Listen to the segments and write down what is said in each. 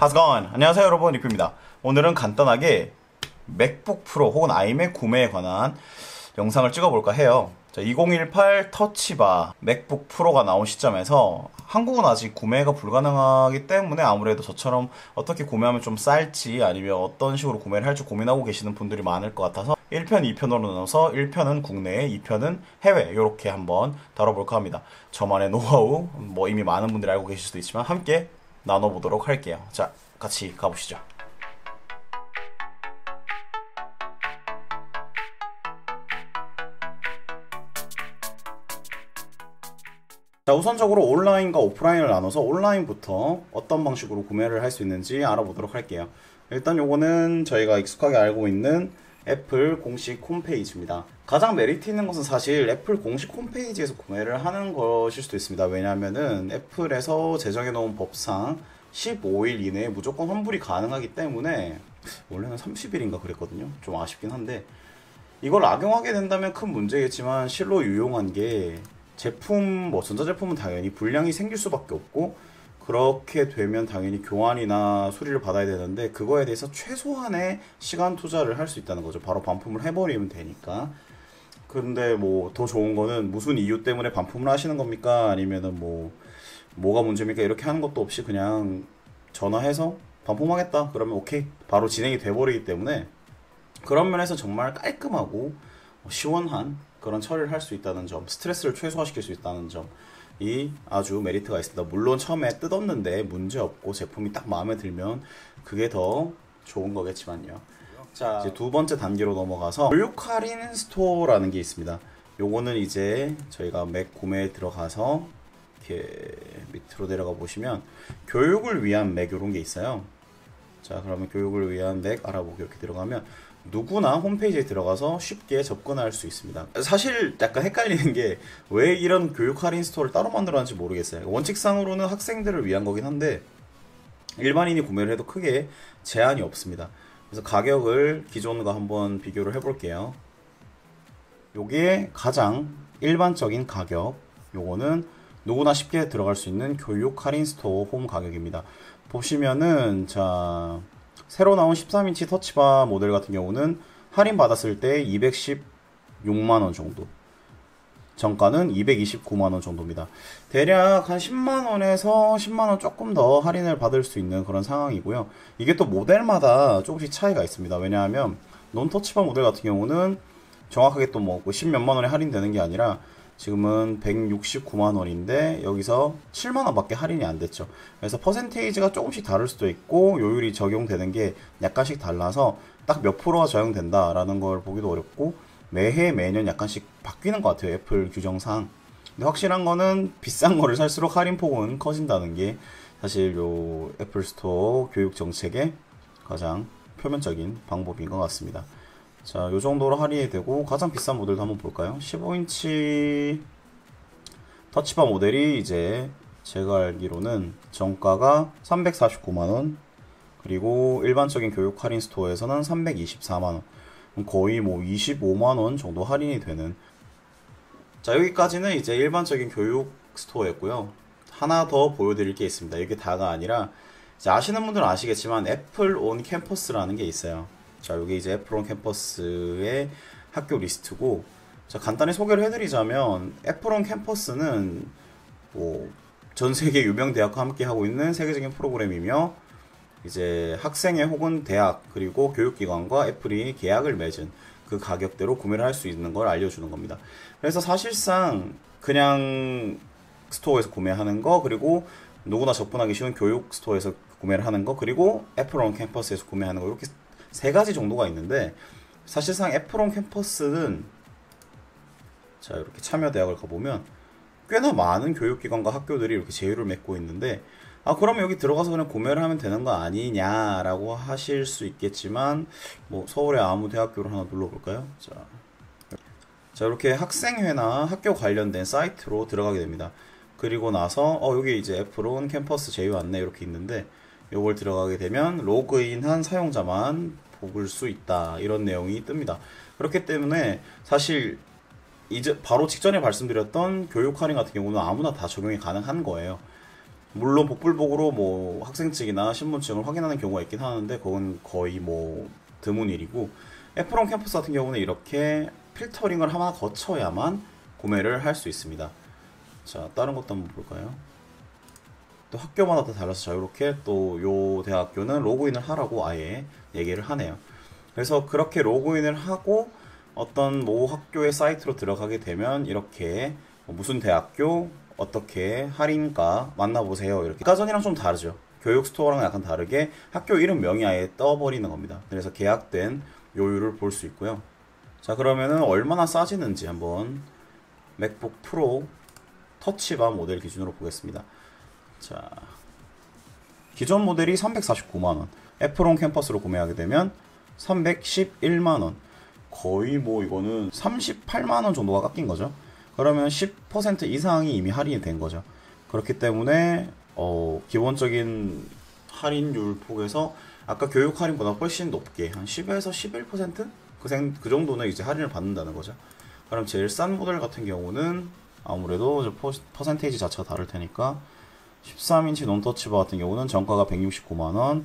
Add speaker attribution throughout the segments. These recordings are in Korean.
Speaker 1: How's it going? 안녕하세요 여러분, 리프입니다. 오늘은 간단하게 맥북 프로 혹은 아이맥 구매에 관한 영상을 찍어볼까 해요. 2018 터치바 맥북 프로가 나온 시점에서 한국은 아직 구매가 불가능하기 때문에 아무래도 저처럼 어떻게 구매하면 좀 쌀지 아니면 어떤 식으로 구매를 할지 고민하고 계시는 분들이 많을 것 같아서 1편, 2편으로 나눠서 1편은 국내, 2편은 해외 이렇게 한번 다뤄볼까 합니다. 저만의 노하우, 이미 많은 분들이 알고 계실 수도 있지만 함께 나눠보도록 할게요. 자, 같이 가보시죠. 자, 우선적으로 온라인과 오프라인을 나눠서 온라인부터 어떤 방식으로 구매를 할 수 있는지 알아보도록 할게요. 일단 요거는 저희가 익숙하게 알고 있는 애플 공식 홈페이지입니다. 가장 메리트 있는 것은 사실 애플 공식 홈페이지에서 구매를 하는 것일 수도 있습니다. 왜냐하면은 애플에서 제정해 놓은 법상 15일 이내에 무조건 환불이 가능하기 때문에, 원래는 30일인가 그랬거든요. 좀 아쉽긴 한데 이걸 악용하게 된다면 큰 문제겠지만 실로 유용한 게 제품, 전자제품은 당연히 불량이 생길 수밖에 없고, 그렇게 되면 당연히 교환이나 수리를 받아야 되는데 그거에 대해서 최소한의 시간 투자를 할 수 있다는 거죠. 바로 반품을 해버리면 되니까. 근데 더 좋은 거는 무슨 이유 때문에 반품을 하시는 겁니까? 아니면은 뭐가 문제입니까? 이렇게 하는 것도 없이 그냥 전화해서 반품하겠다 그러면 오케이 바로 진행이 돼버리기 때문에, 그런 면에서 정말 깔끔하고 시원한 그런 처리를 할 수 있다는 점, 스트레스를 최소화시킬 수 있다는 점이 아주 메리트가 있습니다. 물론 처음에 뜯었는데 문제없고 제품이 딱 마음에 들면 그게 더 좋은 거겠지만요. 자, 이제 두 번째 단계로 넘어가서 교육 할인 스토어라는 게 있습니다. 요거는 이제 저희가 맥 구매에 들어가서 이렇게 밑으로 내려가 보시면 교육을 위한 맥 이런 게 있어요. 자, 그러면 교육을 위한 맥 알아보기 이렇게 들어가면 누구나 홈페이지에 들어가서 쉽게 접근할 수 있습니다. 사실 약간 헷갈리는 게 왜 이런 교육 할인 스토어를 따로 만들었는지 모르겠어요. 원칙상으로는 학생들을 위한 거긴 한데 일반인이 구매를 해도 크게 제한이 없습니다. 그래서 가격을 기존과 한번 비교를 해볼게요. 요게 가장 일반적인 가격, 요거는 누구나 쉽게 들어갈 수 있는 교육 할인 스토어 홈 가격입니다. 보시면은 자, 새로 나온 13인치 터치바 모델 같은 경우는 할인 받았을 때 216만원 정도, 정가는 229만원 정도입니다. 대략 한 10만원에서 10만원 조금 더 할인을 받을 수 있는 그런 상황이고요. 이게 또 모델마다 조금씩 차이가 있습니다. 왜냐하면 논터치바 모델 같은 경우는 정확하게 또 10몇만원에 할인되는 게 아니라 지금은 169만원인데 여기서 7만원 밖에 할인이 안 됐죠. 그래서 퍼센테이지가 조금씩 다를 수도 있고 요율이 적용되는 게 약간씩 달라서 딱 몇 프로가 적용된다 라는 걸 보기도 어렵고, 매해 매년 약간씩 바뀌는 것 같아요, 애플 규정상. 근데 확실한 거는 비싼 거를 살수록 할인폭은 커진다는 게 사실 요 애플 스토어 교육 정책의 가장 표면적인 방법인 것 같습니다. 자, 요 정도로 할인이 되고, 가장 비싼 모델도 한번 볼까요? 15인치 터치바 모델이 이제 제가 알기로는 정가가 349만원, 그리고 일반적인 교육 할인 스토어에서는 324만원, 거의 25만원 정도 할인이 되는. 자, 여기까지는 이제 일반적인 교육 스토어였고요. 하나 더 보여드릴 게 있습니다. 이게 다가 아니라, 이제 아시는 분들은 아시겠지만 애플 온 캠퍼스라는 게 있어요. 자, 여기 이제 애플 온 캠퍼스의 학교 리스트고, 자, 간단히 소개를 해드리자면 애플 온 캠퍼스는 전 세계 유명 대학과 함께 하고 있는 세계적인 프로그램이며, 이제 학생회 혹은 대학 그리고 교육기관과 애플이 계약을 맺은 그 가격대로 구매를 할 수 있는 걸 알려주는 겁니다. 그래서 사실상 그냥 스토어에서 구매하는 거, 그리고 누구나 접근하기 쉬운 교육 스토어에서 구매를 하는 거, 그리고 애플 온 캠퍼스에서 구매하는 거, 이렇게 세 가지 정도가 있는데, 사실상 애플 온 캠퍼스는 자, 이렇게 참여 대학을 가보면 꽤나 많은 교육기관과 학교들이 이렇게 제휴를 맺고 있는데, 그럼 여기 들어가서 그냥 구매를 하면 되는 거 아니냐라고 하실 수 있겠지만, 서울의 아무 대학교를 하나 눌러볼까요? 자, 이렇게 학생회나 학교 관련된 사이트로 들어가게 됩니다. 그리고 나서 여기 이제 애플 온 캠퍼스 제휴 안내 이렇게 있는데, 요걸 들어가게 되면 로그인한 사용자만 볼 수 있다 이런 내용이 뜹니다. 그렇기 때문에 사실 이제 바로 직전에 말씀드렸던 교육 할인 같은 경우는 아무나 다 적용이 가능한 거예요. 물론 복불복으로 뭐 학생증이나 신분증을 확인하는 경우가 있긴 하는데 그건 거의 뭐 드문 일이고, 애플온 캠퍼스 같은 경우는 이렇게 필터링을 하나 거쳐야만 구매를 할 수 있습니다. 자, 다른 것도 한번 볼까요? 또 학교마다 다 달라서 자유롭게 또 요 대학교는 로그인을 하라고 아예 얘기를 하네요. 그래서 그렇게 로그인을 하고 어떤 모 학교의 사이트로 들어가게 되면 이렇게 무슨 대학교 어떻게 할인가 만나보세요, 이렇게. 아까 전이랑 좀 다르죠. 교육 스토어랑 약간 다르게 학교 이름명이 아예 떠버리는 겁니다. 그래서 계약된 요율을 볼 수 있고요. 자, 그러면은 얼마나 싸지는지 한번 맥북 프로 터치바 모델 기준으로 보겠습니다. 자, 기존 모델이 349만원, 애플온 캠퍼스로 구매하게 되면 311만원, 거의 뭐 이거는 38만원 정도가 깎인 거죠. 그러면 10% 이상이 이미 할인이 된 거죠. 그렇기 때문에 기본적인 할인율 폭에서 아까 교육 할인보다 훨씬 높게 한 10에서 11%? 그 정도는 이제 할인을 받는다는 거죠. 그럼 제일 싼 모델 같은 경우는 아무래도 퍼센테이지 자체가 다를 테니까 13인치 논터치바 같은 경우는 정가가 169만원,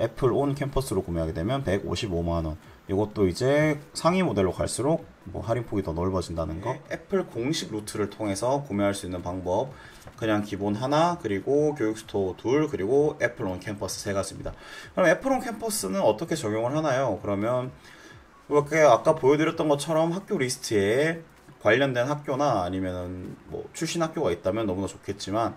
Speaker 1: 애플 온 캠퍼스로 구매하게 되면 155만원. 이것도 이제 상위 모델로 갈수록 뭐 할인폭이 더 넓어진다는 거. 애플 공식 루트를 통해서 구매할 수 있는 방법, 그냥 기본 하나, 그리고 교육스토어 둘, 그리고 애플 온 캠퍼스 세 가지입니다. 그럼 애플 온 캠퍼스는 어떻게 적용을 하나요? 그러면 이렇게 아까 보여드렸던 것처럼 학교 리스트에 관련된 학교나 아니면 뭐 출신 학교가 있다면 너무나 좋겠지만,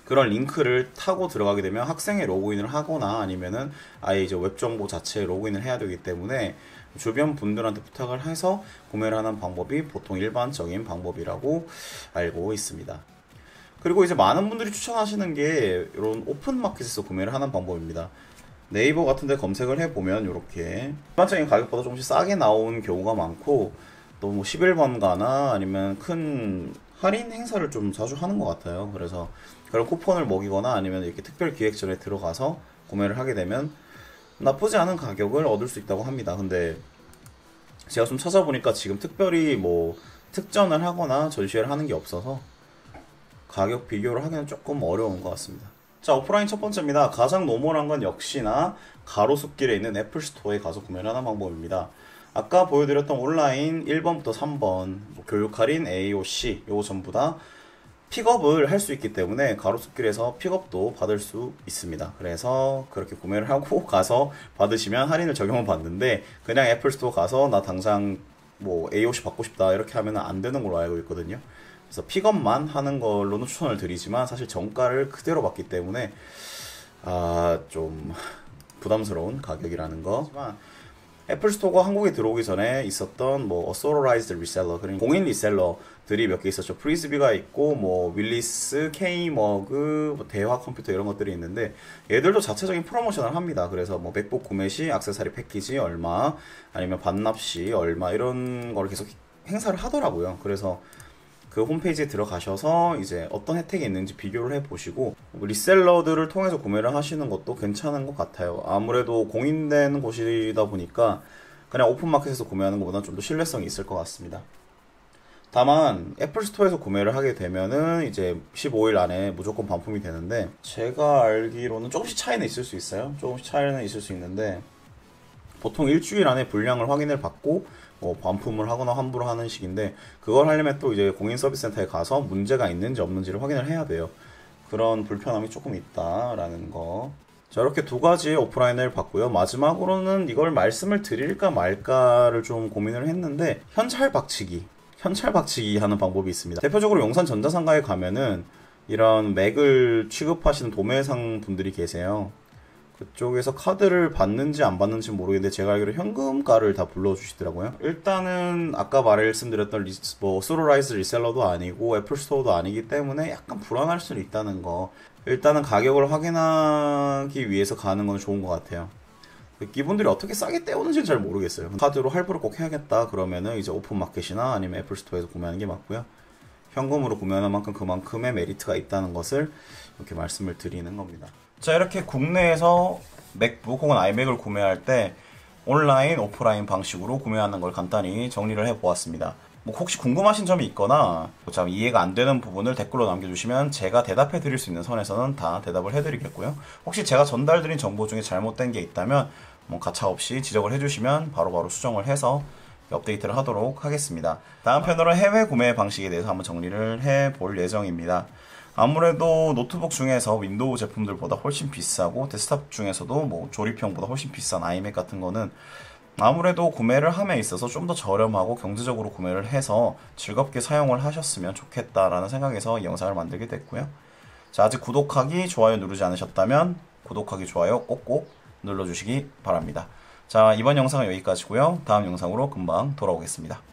Speaker 1: 그런 링크를 타고 들어가게 되면 학생의 로그인을 하거나 아니면은 아예 이제 웹 정보 자체에 로그인을 해야 되기 때문에 주변 분들한테 부탁을 해서 구매를 하는 방법이 보통 일반적인 방법이라고 알고 있습니다. 그리고 이제 많은 분들이 추천하시는 게 이런 오픈마켓에서 구매를 하는 방법입니다. 네이버 같은 데 검색을 해보면 이렇게 일반적인 가격보다 조금씩 싸게 나온 경우가 많고, 또 뭐 11번가나 아니면 큰 할인 행사를 좀 자주 하는 것 같아요. 그래서 그런 쿠폰을 먹이거나 아니면 이렇게 특별 기획전에 들어가서 구매를 하게 되면 나쁘지 않은 가격을 얻을 수 있다고 합니다. 근데 제가 좀 찾아보니까 지금 특별히 뭐 특전을 하거나 전시회를 하는 게 없어서 가격 비교를 하기는 조금 어려운 것 같습니다. 자, 오프라인 첫 번째입니다. 가장 노멀한 건 역시나 가로수길에 있는 애플 스토어에 가서 구매를 하는 방법입니다. 아까 보여드렸던 온라인 1번부터 3번 뭐 교육 할인, AOC 요거 전부 다 픽업을 할 수 있기 때문에 가로수길에서 픽업도 받을 수 있습니다. 그래서 그렇게 구매를 하고 가서 받으시면 할인을 적용을 받는데, 그냥 애플 스토어 가서 나 당장 뭐 AOC 받고 싶다 이렇게 하면 안 되는 걸로 알고 있거든요. 그래서 픽업만 하는 걸로는 추천을 드리지만 사실 정가를 그대로 받기 때문에 좀 부담스러운 가격이라는 거. 하지만 애플 스토어가 한국에 들어오기 전에 있었던 뭐 authorized reseller, 그러니까 공인 리셀러들이 몇 개 있었죠. 프리즈비가 있고 뭐 윌리스, K머그, 뭐 대화 컴퓨터 이런 것들이 있는데, 얘들도 자체적인 프로모션을 합니다. 그래서 뭐 맥북 구매 시 액세서리 패키지 얼마, 아니면 반납 시 얼마, 이런 걸 계속 행사를 하더라고요. 그래서 그 홈페이지에 들어가셔서 이제 어떤 혜택이 있는지 비교를 해보시고 리셀러들을 통해서 구매를 하시는 것도 괜찮은 것 같아요. 아무래도 공인된 곳이다 보니까 그냥 오픈마켓에서 구매하는 것보다 좀 더 신뢰성이 있을 것 같습니다. 다만 애플 스토어에서 구매를 하게 되면은 이제 15일 안에 무조건 반품이 되는데, 제가 알기로는 조금씩 차이는 있을 수 있어요. 조금씩 차이는 있을 수 있는데 보통 일주일 안에 분량을 확인을 받고 뭐 반품을 하거나 환불을 하는 식인데, 그걸 하려면 또 이제 공인서비스센터에 가서 문제가 있는지 없는지를 확인을 해야 돼요. 그런 불편함이 조금 있다라는 거. 자, 이렇게 두 가지의 오프라인을 봤고요. 마지막으로는 이걸 말씀을 드릴까 말까를 좀 고민을 했는데, 현찰 박치기 하는 방법이 있습니다. 대표적으로 용산 전자상가에 가면은 이런 맥을 취급하시는 도매상 분들이 계세요. 그쪽에서 카드를 받는지 안 받는지 모르겠는데 제가 알기로 현금가를 다 불러주시더라고요. 일단은 아까 말씀드렸던 authorized 리셀러도 아니고 애플 스토어도 아니기 때문에 약간 불안할 수는 있다는 거. 일단은 가격을 확인하기 위해서 가는 건 좋은 것 같아요. 이분들이 어떻게 싸게 떼오는지는 잘 모르겠어요. 카드로 할부를 꼭 해야겠다 그러면은 이제 오픈마켓이나 아니면 애플 스토어에서 구매하는 게 맞고요. 현금으로 구매하는 만큼 그만큼의 메리트가 있다는 것을 이렇게 말씀을 드리는 겁니다. 자, 이렇게 국내에서 맥북 혹은 아이맥을 구매할 때 온라인, 오프라인 방식으로 구매하는 걸 간단히 정리를 해보았습니다. 뭐 혹시 궁금하신 점이 있거나 참 이해가 안 되는 부분을 댓글로 남겨주시면 제가 대답해 드릴 수 있는 선에서는 다 대답을 해드리겠고요. 혹시 제가 전달드린 정보 중에 잘못된 게 있다면 뭐 가차없이 지적을 해주시면 바로바로 수정을 해서 업데이트를 하도록 하겠습니다. 다음 편으로 해외 구매 방식에 대해서 한번 정리를 해볼 예정입니다. 아무래도 노트북 중에서 윈도우 제품들보다 훨씬 비싸고 데스크탑 중에서도 뭐 조립형보다 훨씬 비싼 아이맥 같은 거는 아무래도 구매를 함에 있어서 좀 더 저렴하고 경제적으로 구매를 해서 즐겁게 사용을 하셨으면 좋겠다라는 생각에서 이 영상을 만들게 됐고요. 자, 아직 구독하기, 좋아요 누르지 않으셨다면 구독하기, 좋아요 꼭꼭 눌러주시기 바랍니다. 자, 이번 영상은 여기까지고요. 다음 영상으로 금방 돌아오겠습니다.